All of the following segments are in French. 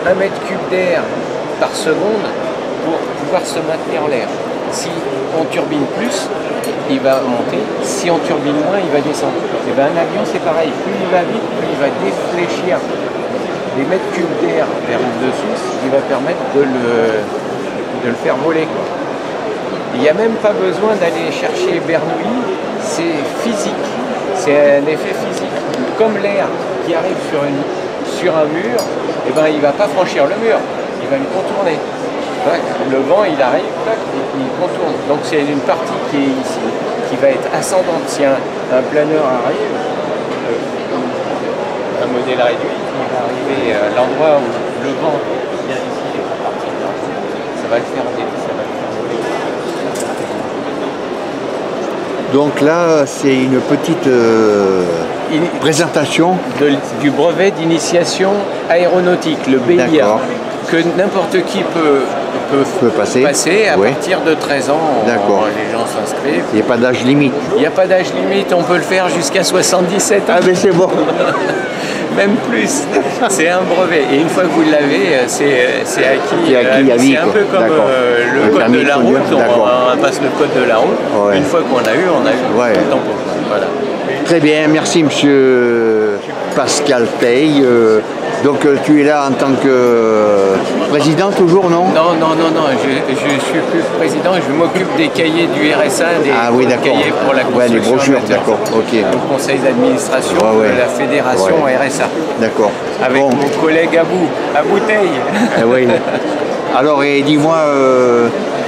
1 mètre cube d'air par seconde pour pouvoir se maintenir en l'air. Si on turbine plus, il va monter. Si on turbine moins, il va descendre. Et bien un avion, c'est pareil. Plus il va vite, plus il va défléchir des mètres cubes d'air vers le dessus, ce qui va permettre de le faire voler, quoi. Il n'y a même pas besoin d'aller chercher Bernoulli, c'est physique, c'est un effet physique. Comme l'air qui arrive sur un mur, eh ben, il ne va pas franchir le mur, il va le contourner. Le vent, il arrive et il contourne. Donc c'est une partie qui est ici, qui va être ascendante. Si un planeur arrive, un modèle réduit, il va arriver à l'endroit où le vent vient ici et va partir là, ça va le faire voler. Donc là, c'est une petite présentation du brevet d'initiation aéronautique, le BIA, que n'importe qui peut passer à partir de 13 ans. Les gens s'inscrivent. Il n'y a pas d'âge limite. Il n'y a pas d'âge limite, on peut le faire jusqu'à 77 ans. Ah mais c'est bon. Même plus. C'est un brevet. Et une fois que vous l'avez, c'est acquis. C'est un peu comme le code de la route. On passe le code de la route. Une fois qu'on a eu, on a eu le temps pour ça. Voilà. Très bien, merci monsieur Pascal Teille. Donc tu es là en tant que président toujours, non? Non, je suis plus président, je m'occupe des cahiers du RSA, des cahiers pour la construction. Les brochures, d'accord, ok. Le conseil d'administration de la fédération RSA. D'accord. Avec mon collègue Abou Teille. Oui. Alors, dis-moi,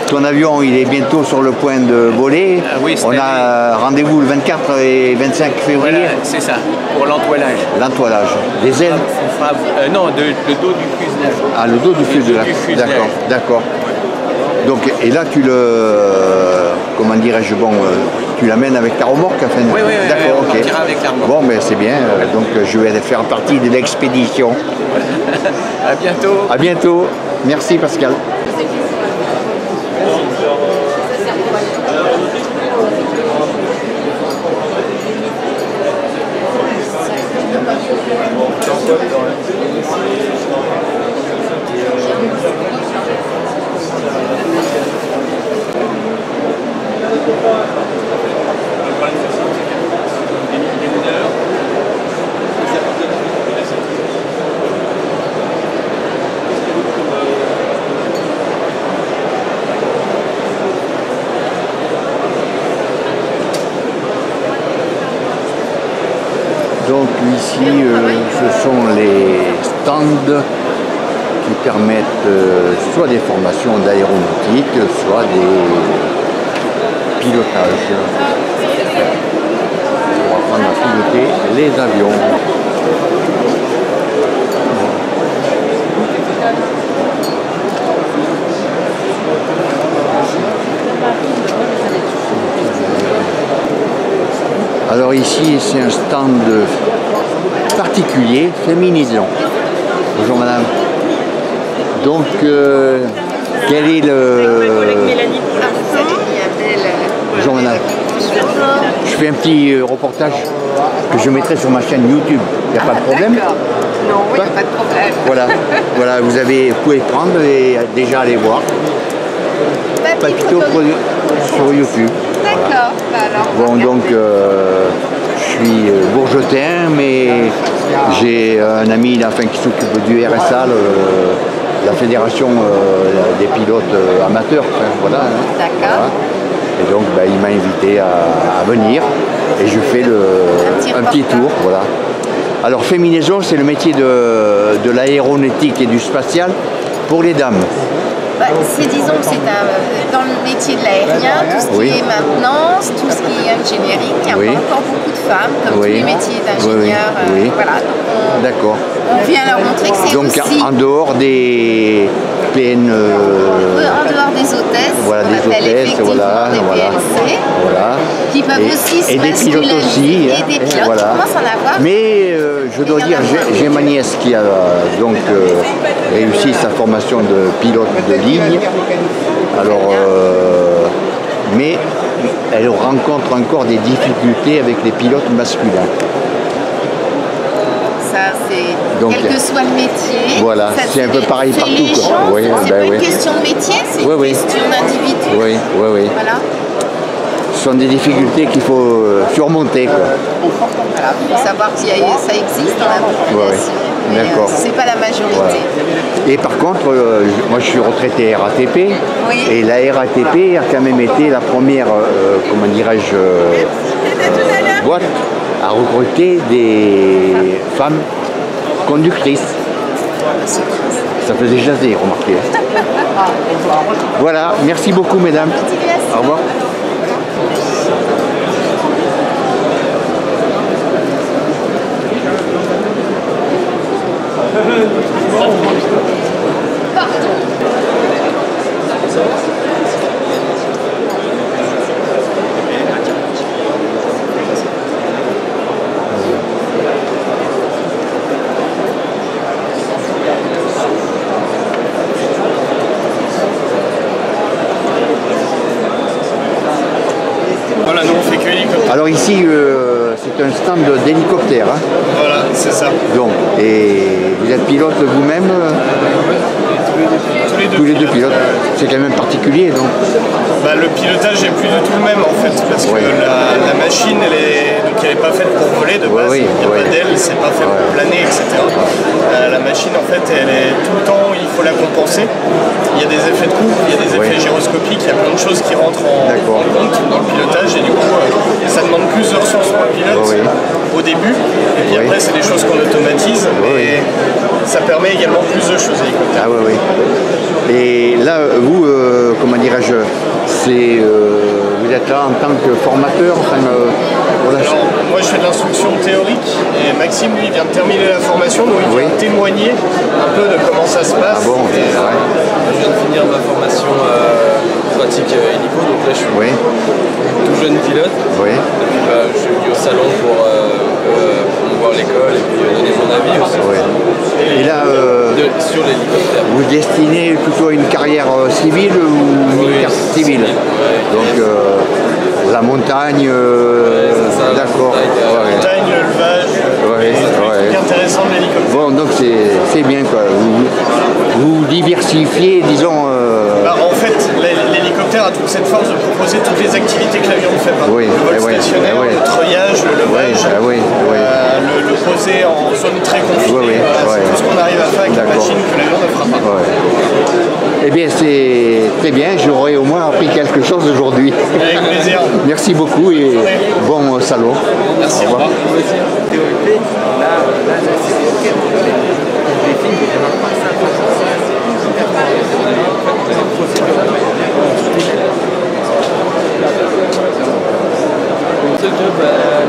ton avion, il est bientôt sur le point de voler. On a rendez-vous le 24 et 25 février. Voilà, c'est ça, pour l'entoilage. L'entoilage. Les ailes non, le dos du fuselage. Ah, le dos du fuselage. D'accord. Donc, et là, tu comment dirais-je, tu l'amènes avec ta remorque, enfin. Oui, d'accord, on partira avec la remorque. Bon, mais c'est bien. Donc, je vais faire partie de l'expédition. À bientôt. À bientôt. Merci, Pascal. Donc ici, ce sont les stands qui permettent soit des formations d'aéronautique, soit des pilotages. On va apprendre à piloter les avions. Alors ici, c'est un stand particulier, féminisant. Bonjour madame. Donc, quel est le... Bonjour madame. Je fais un petit reportage que je mettrai sur ma chaîne YouTube. Il n'y a pas de problème? Non, il n'y a pas de problème. Voilà, vous pouvez prendre et déjà aller voir. Papito sur YouTube. D'accord. Bon, donc, je suis bourgeotin, mais j'ai un ami qui s'occupe du RSA, la fédération des pilotes amateurs. Voilà. D'accord. Et donc, il m'a invité à venir et je fais un petit tour. Voilà. Alors, féminaison, c'est le métier de l'aéronautique et du spatial pour les dames. Disons que c'est dans le métier de l'aérien, tout ce qui est maintenance, tout ce qui est ingénierie, il y a encore beaucoup de femmes, comme tous les métiers d'ingénieur. Voilà. D'accord. On vient leur montrer que c'est aussi... Donc en dehors des PN... en dehors des hôtesses, voilà, des hôtesses, des PLC, qui peuvent aussi se pilotes aussi, et des pilotes qui commencent à en avoir. Mais je dois dire, j'ai ma nièce qui a donc réussi sa formation de pilote de ligne. Alors, mais elle rencontre encore des difficultés avec les pilotes masculins. Ça, Donc, quel que soit le métier. Voilà, c'est un peu pareil partout. Oui, c'est pas une question de métier, c'est une question d'individu. Oui. Voilà. Ce sont des difficultés qu'il faut surmonter. Voilà, il faut savoir que ça existe dans la population, mais c'est pas la majorité. Et par contre, moi je suis retraité RATP, et la RATP a quand même été la première, comment dirais-je, boîte à recruter des femmes conductrices. Ça faisait jaser, remarquez. Voilà, merci beaucoup mesdames. Au revoir. Voilà, nous on fait que hélicoptère. Alors ici, c'est un stand d'hélicoptère. Hein. Voilà, c'est ça. Donc, et vous êtes pilote vous-même Tous les deux pilotes. C'est quand même particulier, donc. Bah, le pilotage n'est plus du tout le même en fait, parce que la machine, elle n'est pas faite pour voler de base. Il n'y a pas d'aile, c'est pas fait pour planer, etc. La machine, en fait, elle est tout le temps, il faut la compenser. Il y a des effets de couple, il y a des effets gyroscopiques, il y a plein de choses qui rentrent en compte dans le pilotage, et du coup, ça demande plus de ressources pour le pilote au début, et puis après, c'est des choses qu'on automatise, et ça permet également plus de choses. Ah oui. Et là, vous, comment dirais-je, vous êtes là en tant que formateur, voilà. Alors, moi je fais de l'instruction théorique et Maxime lui vient de terminer la formation, donc il vient témoigner un peu de comment ça se passe. Ah bon, je viens de finir ma formation pratique hélico, donc là je suis tout jeune pilote. Et puis je suis venu au salon pour voir l'école et puis donner mon avis aussi. Et là, sur l'hélicoptère. vous destinez plutôt à une carrière civile ou militaire civile? Donc la montagne, d'accord. La montagne, l'élevage, c'est intéressant de l'hélicoptère. Bon, donc c'est bien quoi. Vous diversifiez, disons. En fait, l'hélicoptère a toute cette force de proposer toutes les activités que l'avion ne fait pas. Le vol stationnaire, le treuillage, le levage, le poser en zone très confinée. C'est tout ce qu'on arrive à faire avec la machine que l'avion ne fera pas. Eh bien, c'est très bien. J'aurais au moins appris quelque chose aujourd'hui. Avec plaisir. Merci beaucoup et bon salon. Merci, au revoir.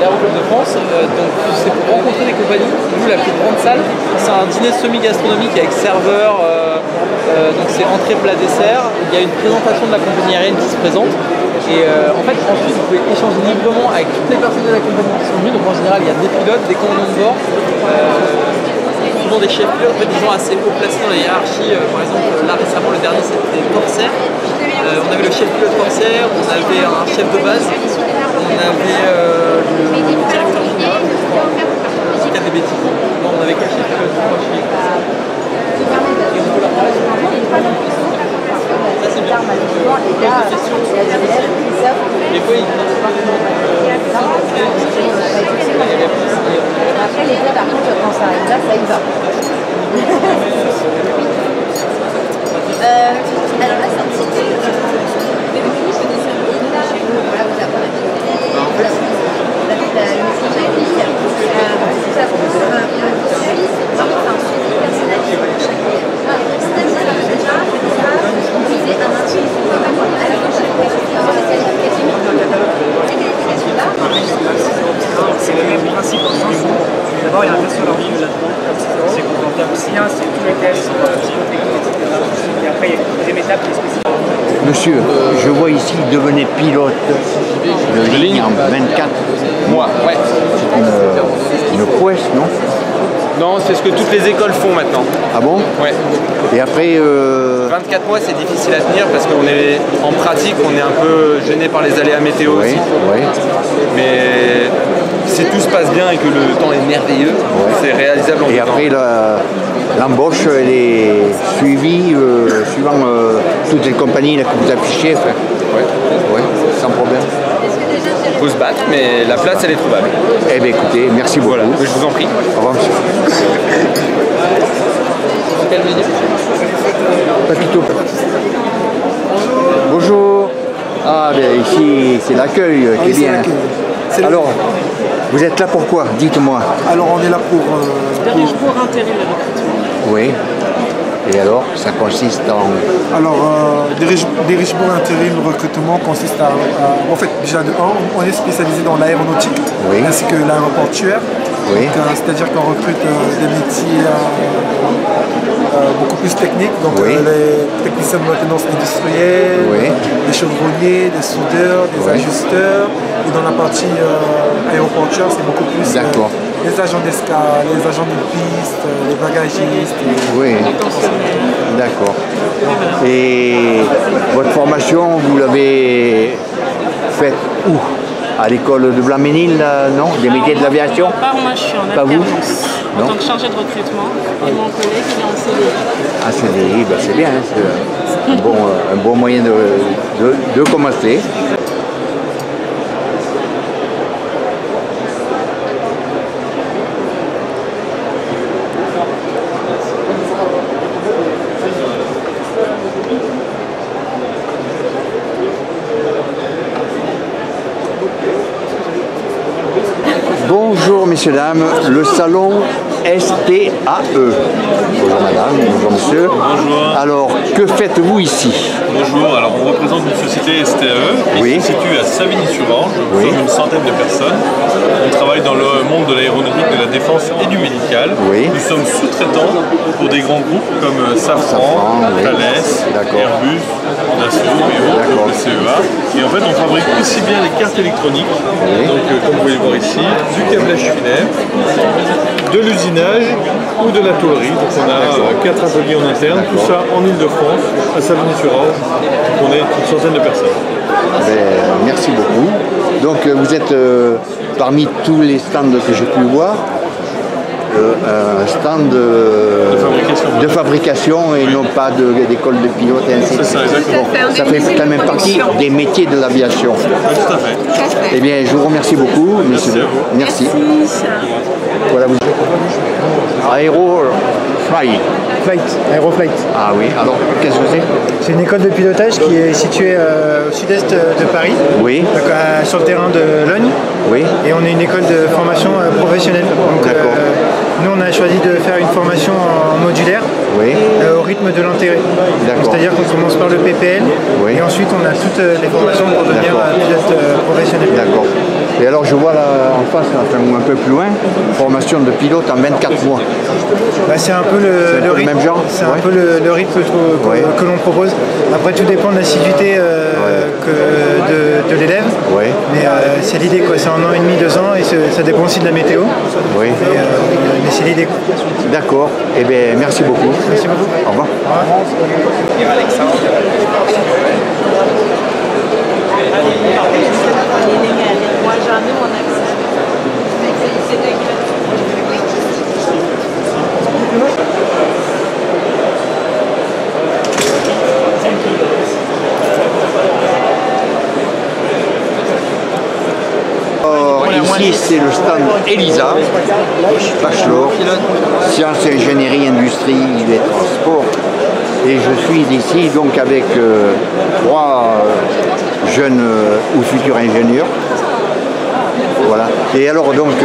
L'Aéroclub de France, donc c'est pour rencontrer des compagnies. Nous, la plus grande salle, c'est un dîner semi-gastronomique avec serveur, donc c'est entrée, plat, dessert. Il y a une présentation de la compagnie aérienne qui se présente. Et en fait, ensuite, vous pouvez échanger librement avec toutes les personnes de la compagnie qui sont venues. Donc en général, il y a des pilotes, des commandants de bord, souvent des chefs pilotes, en fait, des gens assez haut placés dans la hiérarchie. Par exemple, là récemment, le dernier, c'était Corsair. On avait le chef pilote Corsair, on avait un chef de base, on avait le directeur général, je crois, des bêtises. Non, on avait qu'un chef pilote, je crois, chez ça c'est bien. Des fois, il après les deux, par contre, quand ça arrive là, ça y va. Alors là, c'est un petit peu. Voilà, vous avez c'est le même principe dans le sens où d'abord il y a un test sur l'orgueil là-dedans, c'est qu'on en tape aussi un, c'est tous les tests psychotechniques, etc. Et après il y a une deuxième étape qui est spécifique. Monsieur, je vois ici devenez pilote de ligne en 24 mois. Ouais. C'est une prouesse, non? Non, c'est ce que toutes les écoles font maintenant. Ah bon? Ouais. Et après 24 mois, c'est difficile à tenir parce qu'on est en pratique, on est un peu gêné par les aléas météo aussi. Oui. Mais si tout se passe bien et que le temps est merveilleux, c'est réalisable en 2 ans. Et après, l'embauche, elle est suivie suivant toutes les compagnies là, que vous affichez. Enfin, ouais, sans problème. Il faut se battre, mais la place, elle est trouvable. Eh bien, écoutez, merci beaucoup. Voilà, je vous en prie. Au revoir, monsieur. Quel menu? Papito. Bonjour. Ah, bien ici, c'est l'accueil qui est bien. Alors, vous êtes là pourquoi? Dites-moi. Alors, on est là pour intérim le recrutement. Oui. Et alors, ça consiste en... Alors, dirige pour intérim, le recrutement consiste en fait, déjà de 1, on est spécialisé dans l'aéronautique, ainsi que l'aéroportuaire. Oui. C'est-à-dire qu'on recrute des métiers beaucoup plus techniques, donc les techniciens de maintenance industrielle, des chevroniers, des soudeurs, des ajusteurs. Et dans la partie aéroportuaire, c'est beaucoup plus les agents d'escale, les agents de piste, les bagagistes. Oui, d'accord. Et votre formation, vous l'avez faite où? À l'école de Blainmesnil, non? Des métiers de l'aviation? Pas moi, je suis en alternance en tant que chargée de recrutement. Et mon collègue, il est en CDI. Ah, CDI, ben c'est bien, c'est un bon moyen de commencer. Bonjour messieurs, dames, le salon STAE. Bonjour madame, bonjour monsieur. Bonjour. Alors, que faites-vous ici? Bonjour, alors on représente une société STAE qui se situe à Savigny-sur-Orge. Nous sommes une centaine de personnes. On travaille dans le monde de l'aéronautique, de la défense et du médical. Nous sommes sous-traitants pour des grands groupes comme Safran, Thales, Airbus, Dassault et autres, le CEA. Et en fait, on fabrique aussi bien les cartes électroniques, donc comme vous pouvez le voir ici, du câblage filaire, de l'usinage ou de la tôlerie. Donc on a 4 ateliers en interne, tout ça en Ile-de-France, à Savigny-sur-Orge. On est une centaine de personnes. Merci beaucoup. Donc vous êtes parmi tous les stands que j'ai pu voir, un stand de fabrication et non pas d'école de pilote et ainsi de suite. Ça fait quand même partie des métiers de l'aviation. Tout à fait. Eh bien, je vous remercie beaucoup, messieurs. Merci. Voilà, vous... Aéroflight. Ah oui, alors qu'est-ce que c'est? C'est une école de pilotage qui est située au sud-est de Paris, donc sur le terrain de Logne. Et on est une école de formation professionnelle. Donc, nous, on a choisi de faire une formation en modulaire au rythme de l'intérêt. C'est-à-dire qu'on commence par le PPL et ensuite on a toutes les formations pour devenir pilote professionnel. D'accord. Et alors je vois là en face, là, un peu plus loin, formation de pilote en 24 mois. C'est un peu le rythme, même genre. C'est un peu le rythme que l'on propose. Après tout dépend de l'assiduité de l'élève. Mais c'est l'idée, c'est en 1 an et demi, 2 ans, et ça dépend aussi de la météo. Mais c'est l'idée. D'accord. Eh bien merci beaucoup. Merci beaucoup. Au revoir. Moi, jamais mon accès. Ici, c'est le stand ELISA, Bachelor, Sciences et Ingénierie, Industrie et Transport. Et je suis ici donc avec 3 jeunes ou futurs ingénieurs. Voilà. Et alors donc,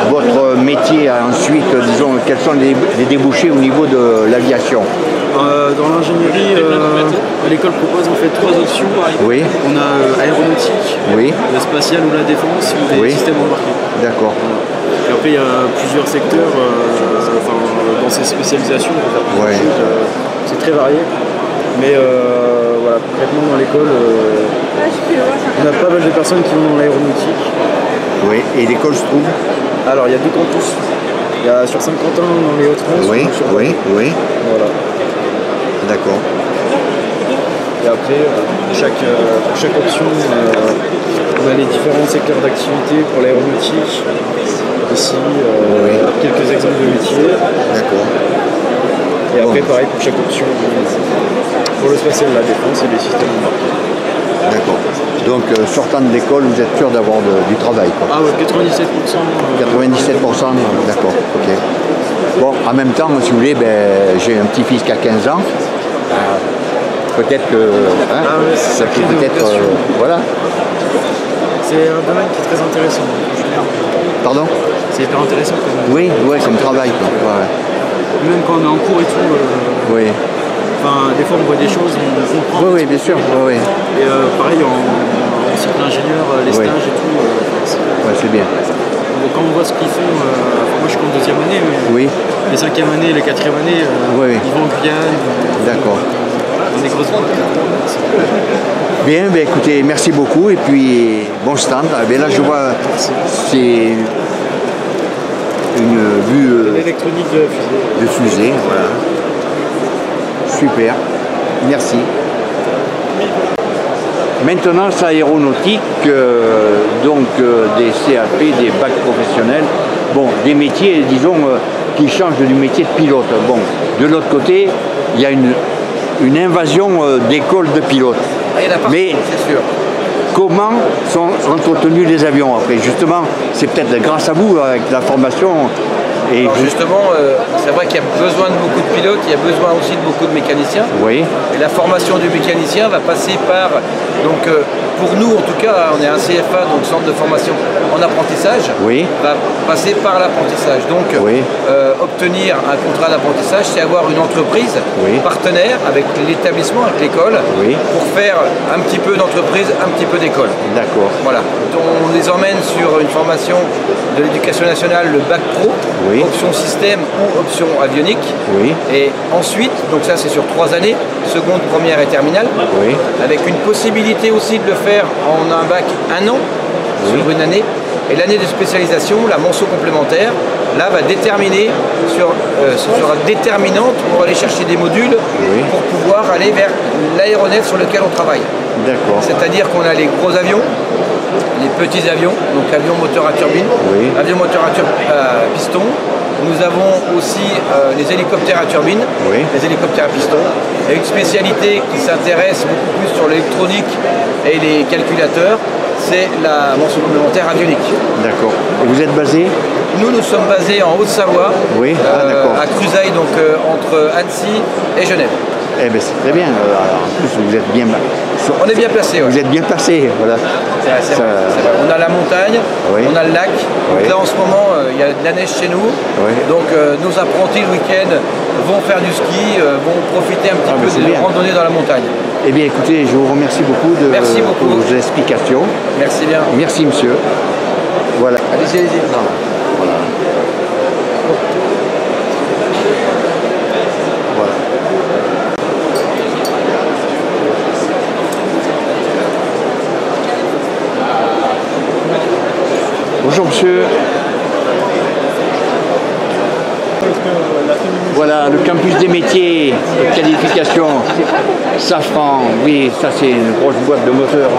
votre métier ensuite, disons, quels sont les débouchés au niveau de l'aviation? Dans l'ingénierie, l'école propose en fait 3 options. On a aéronautique, la spatiale ou la défense ou des systèmes embarqués. D'accord. Et après, il y a plusieurs secteurs dans ces spécialisations. C'est très varié. Mais voilà, concrètement dans l'école, on a pas mal de personnes qui vont dans l'aéronautique. Et l'école se trouve? Alors, il y a 2 campus. Il y a sur Saint-Quentin dans les Hauts-de-France. Voilà. D'accord. Et après, pour chaque option, on a les différents secteurs d'activité pour l'aéronautique, ici, quelques exemples de métiers. D'accord. Et après, pareil pour chaque option. Pour le spatial, la défense et les systèmes embarqués. D'accord. Donc, sortant de l'école, vous êtes sûr d'avoir du travail, quoi. Ah ouais, 97%. 97%, d'accord, ok. Bon, en même temps, si vous voulez, j'ai un petit-fils qui a 15 ans. Peut-être que... ça crée de vocation. Voilà. C'est un domaine qui est très intéressant. Pardon? C'est hyper intéressant quand même. Oui, comme travail, quoi. Ouais. Même quand on est en cours et tout. Oui. Enfin, des fois on voit des choses, on comprend. Oui, bien sûr. Oui. Et pareil en cycle ingénieur, les stages et tout. C'est bien. Quand on voit ce qu'ils font, moi je suis en deuxième année, mais les cinquième années, les quatrième années, ils vont en Guyane. D'accord. Dans des grosses boîtes. Bien, écoutez, merci beaucoup et puis bon stand. Là je vois, c'est une vue l'électronique de fusée. Voilà. Super, merci. Maintenant, c'est aéronautique, donc des CAP, des bacs professionnels, bon, des métiers, disons, qui changent du métier de pilote. Bon, de l'autre côté, il y a une invasion d'écoles de pilotes. Mais c'est sûr. Comment sont entretenus les avions après? Justement, c'est peut-être grâce à vous, avec la formation. Et justement, c'est vrai qu'il y a besoin de beaucoup de pilotes, il y a besoin aussi de beaucoup de mécaniciens. Oui. Et la formation du mécanicien va passer par, donc pour nous en tout cas, on est un CFA, donc centre de formation en apprentissage, va passer par l'apprentissage. Donc obtenir un contrat d'apprentissage, c'est avoir une entreprise partenaire avec l'établissement, avec l'école, pour faire un petit peu d'entreprise, un petit peu d'école. D'accord. Voilà. On les emmène sur une formation de l'éducation nationale, le bac pro. Option système ou option avionique. Et ensuite, donc ça c'est sur 3 années, seconde, première et terminale, avec une possibilité aussi de le faire en un bac 1 an, sur une année. Et l'année de spécialisation, la mention complémentaire, là va déterminer, sera déterminante pour aller chercher des modules pour pouvoir aller vers l'aéronef sur lequel on travaille. D'accord. C'est-à-dire qu'on a les gros avions, les petits avions, donc avions moteur à turbine, avions moteur à piston. Nous avons aussi les hélicoptères à turbine, les hélicoptères à piston, et une spécialité qui s'intéresse beaucoup plus sur l'électronique et les calculateurs, c'est la mention complémentaire avionique. D'accord. Et vous êtes basé? Nous sommes basés en Haute-Savoie, à Cruzaille, donc entre Annecy et Genève. Eh bien, c'est très bien. En plus, vous êtes bien... On est bien placé. Vous êtes bien placé, voilà. C'est vrai. On a la montagne, on a le lac. Donc là, en ce moment, il y a de la neige chez nous. Donc, nos apprentis, le week-end, vont faire du ski, vont profiter un petit peu de randonnée dans la montagne. Eh bien, écoutez, je vous remercie beaucoup de vos explications. Merci bien. Merci, monsieur. Voilà. Allez-y. Voilà. Bonjour monsieur. Voilà, le campus des métiers de qualification Safran. Oui, ça c'est une grosse boîte de moteur.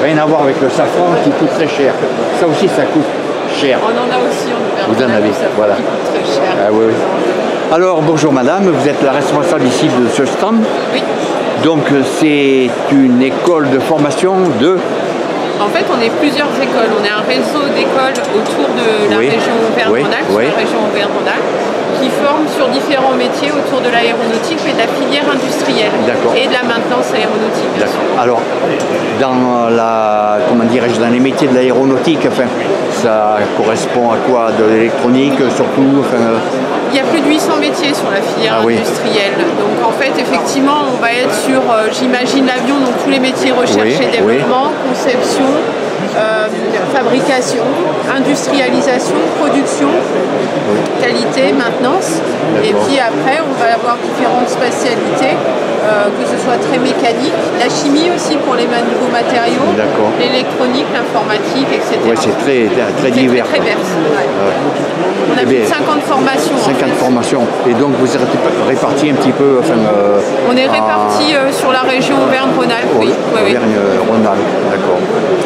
Rien à voir avec le Safran qui coûte très cher. Ça aussi, ça coûte cher. On en a aussi, Vous en avez, voilà. Qui coûte très cher. Ah, oui. Alors, bonjour madame, vous êtes la responsable ici de ce stand. Oui. Donc, c'est une école de formation de... En fait, on est plusieurs écoles. On est un réseau d'écoles autour de la région Auvergne-Rhône-Alpes, la région Auvergne-Rhône-Alpes, qui forment sur différents métiers autour de l'aéronautique et de la filière industrielle et de la maintenance aéronautique. Alors, dans dans les métiers de l'aéronautique, enfin, ça correspond à quoi? De l'électronique surtout? Il y a plus de 800 métiers sur la filière industrielle. Donc en fait, effectivement, on va être sur, j'imagine, l'avion, donc tous les métiers recherche et développement, conception, fabrication, industrialisation, production, qualité, maintenance. Et puis après, on va avoir différentes spécialités, que ce soit très mécanique, la chimie aussi pour les nouveaux matériaux, l'électronique, l'informatique, etc. Oui, c'est très divers. Très divers. On a plus de 50 formations. 50 formations. Et donc vous êtes répartis un petit peu... Enfin, on est répartis sur la région Auvergne-Rhône-Alpes, oui. Auvergne-Rhône-Alpes, d'accord.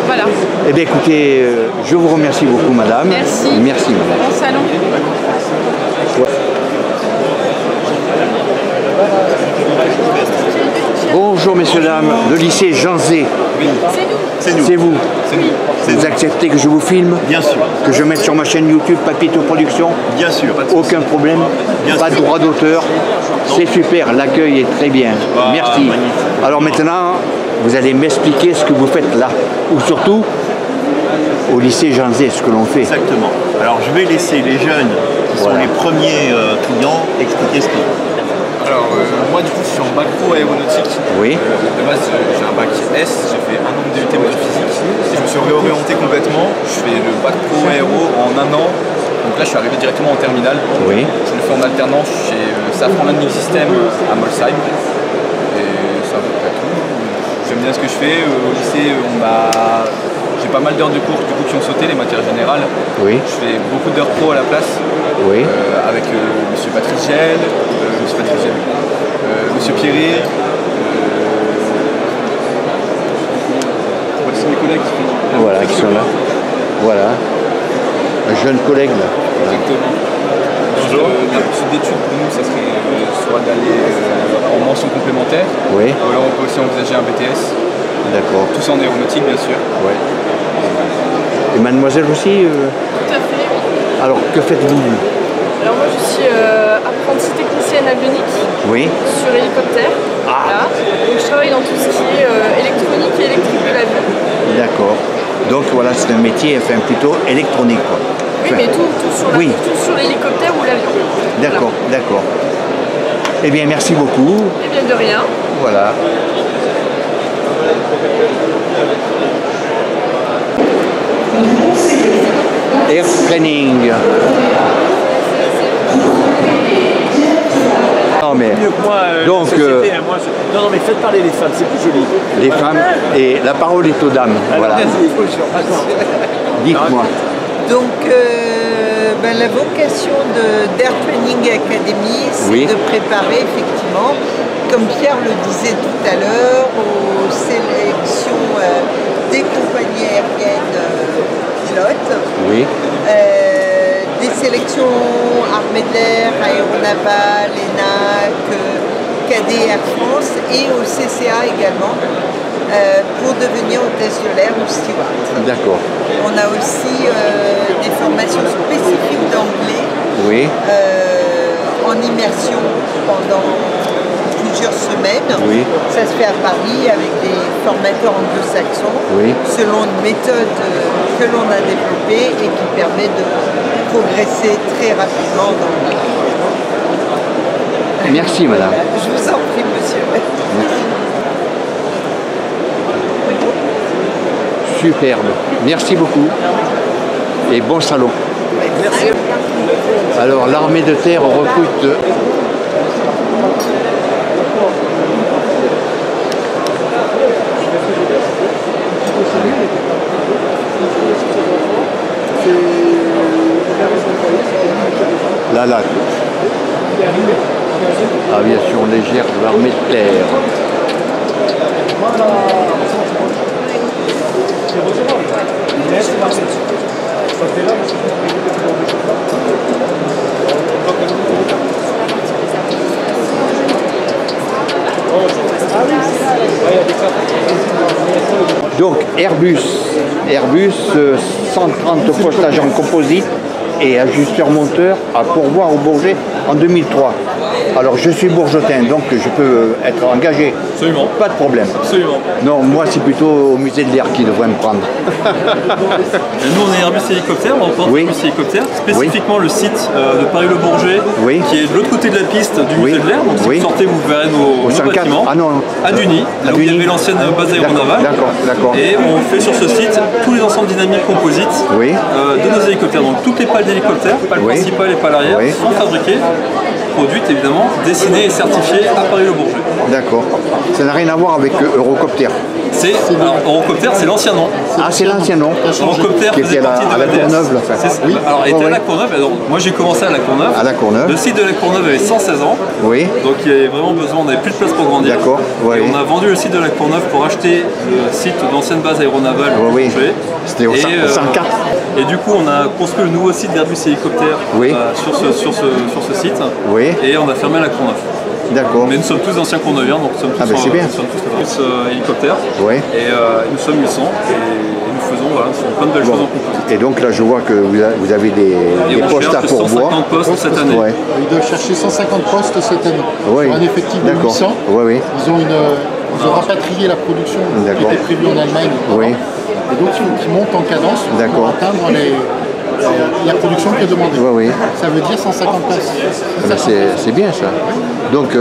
Voilà. Eh bien écoutez, je vous remercie beaucoup madame. Merci. Merci madame. Bon salon. Bonjour messieurs, dames, le lycée Jean Zé. Oui. C'est nous. C'est vous. C'est nous. Vous acceptez que je vous filme? Bien sûr. Que je mette sur ma chaîne YouTube Papito Production? Bien sûr. Aucun problème. Pas de droit d'auteur. C'est super, l'accueil est très bien. Merci. Magnifique. Alors maintenant, vous allez m'expliquer ce que vous faites là. Ou surtout, au lycée Jean Zé, ce que l'on fait. Exactement. Alors je vais laisser les jeunes, qui sont les premiers clients, expliquer ce qu'ils font. Alors moi du coup je suis en bac pro aéronautique. Oui. De base j'ai un bac S, j'ai fait un an de DUT moteur physique. Et je me suis réorienté complètement. Je fais le bac pro aéro en un an. Donc là je suis arrivé directement en terminale. Oui. Je le fais en alternance chez Safran Landing System à Molsheim. Et c'est à peu près tout. J'aime bien ce que je fais. Au lycée j'ai pas mal d'heures de cours du coup qui ont sauté, les matières générales. Oui. Je fais beaucoup d'heures pro à la place. Oui. Avec monsieur Patrice Gel, monsieur Pierret. C'est mes collègues qui font. Voilà, qui sont là. Voilà. Un jeune collègue là. Exactement. Bonjour. La poursuite d'études pour nous, ça serait soit d'aller en mention complémentaire. Oui. Ou alors on peut aussi envisager un BTS. D'accord. Tout ça en aéronautique, bien sûr. Ouais. Et mademoiselle aussi Tout à fait. Alors, que faites-vous? Alors moi, je suis apprentie technicienne avionique sur hélicoptère. Voilà. Donc je travaille dans tout ce qui est électronique et électrique de l'avion. D'accord. Donc voilà, c'est un métier enfin, plutôt électronique. Quoi. Oui, mais tout sur l'hélicoptère ou l'avion. D'accord, d'accord. Eh bien, merci beaucoup. Eh bien, de rien. Voilà. Air training. Non mais mieux que moi, donc moi, non mais faites parler les femmes, c'est plus joli. Les femmes et la parole est aux dames. Voilà. Dites-moi. Donc la vocation d'Air Training Academy, c'est de préparer effectivement, comme Pierre le disait tout à l'heure, aux sélections des compagnies aériennes pilotes. Oui. Des sélections armée de l'air, aéronaval, ENAC, Cadet Air France et au CCA également pour devenir hôtesse de l'air ou steward. D'accord. On a aussi des formations spécifiques d'anglais en immersion pendant plusieurs semaines. Oui. Ça se fait à Paris avec des formateurs anglo-saxons selon une méthode que l'on a développée et qui permet de progresser très rapidement dans le monde. Merci madame. Je vous en prie monsieur. Merci. Superbe. Merci beaucoup. Et bon salon. Merci. Alors l'armée de terre recrute la LAT, aviation légère de l'armée de terre. Donc Airbus 130 postes agents composites et ajusteur monteur à pourvoir au Bourget en 2003. Alors je suis bourgeotin, donc je peux être engagé. Absolument. Pas de problème. Absolument. Non, moi c'est plutôt au musée de l'air qui devrait me prendre. Nous on est Airbus Hélicoptère, on porte Airbus Hélicoptère, spécifiquement le site de Paris-le-Bourget, qui est de l'autre côté de la piste du musée de l'air. Donc si vous sortez, vous verrez nos bâtiments. À Duny, là où il y avait l'ancienne base aéronavale. D'accord. Et on fait sur ce site tous les ensembles dynamiques composites de nos hélicoptères. Donc toutes les pales d'hélicoptères, pales principales et pales arrière, sont fabriquées produite évidemment, dessinée et certifiée à Paris-le-Bourget. D'accord. Ça n'a rien à voir avec Eurocopter. Alors, Eurocopter, c'est l'ancien nom. Ah, c'est l'ancien nom. Eurocopter faisait partie de la Courneuve, là. Oui. Alors, il était à la Courneuve. Alors, moi, j'ai commencé à la Courneuve. À la Courneuve. Le site de la Courneuve avait 116 ans. Oui. Donc, il y avait vraiment besoin, on n'avait plus de place pour grandir. D'accord. Et on a vendu le site de la Courneuve pour acheter le site d'ancienne base aéronavale. Oui. C'était au 104. Et du coup, on a construit le nouveau site d'Airbus Hélicoptère sur ce site. Oui. Et on a fermé la Courneuve. D'accord. Mais nous sommes tous d'anciens Courneuviens, donc nous sommes tous, hélicoptères. Oui. Et nous sommes 800 et nous faisons plein de belles choses en composition. Et donc là, je vois que vous avez des postes à pourvoir. 150 postes cette année. Ouais. Ils doivent chercher 150 postes cette année. Oui. Un effectif de 800. Oui. Ils ont rapatrié la production qui était prévue en Allemagne. Oui. Et donc, il faut qu'ils montent en cadence pour atteindre la production qui est demandée. Oui. Ça veut dire 150 places. C'est bien ça. Donc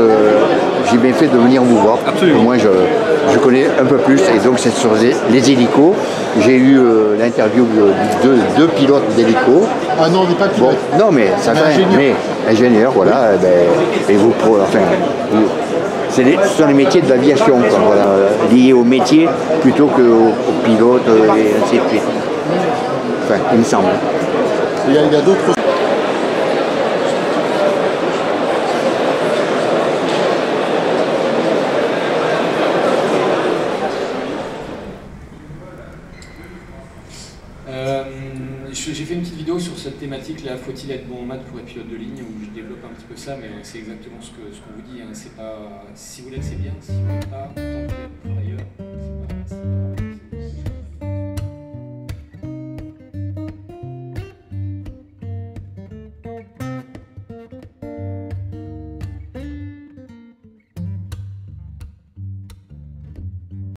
j'ai bien fait de venir vous voir. Absolument. Moi je connais un peu plus et donc c'est sur les hélicos. J'ai eu l'interview de deux pilotes d'hélicos. Ah non, on n'est pas pilote. Bon, non mais ça fait ingénieur, voilà. Et vous ce sont les métiers de l'aviation, voilà, liés au métier plutôt qu'aux pilotes et ainsi de suite. Enfin, il me semble. Il y a d'autres. J'ai fait une petite vidéo sur cette thématique, là, faut-il être bon en maths pour être pilote de ligne, où je développe un petit peu ça, mais c'est exactement ce qu'on vous dit, hein. C'est pas, si vous l'êtes c'est bien, si vous l'êtes pas, autant que vous êtes travailleur.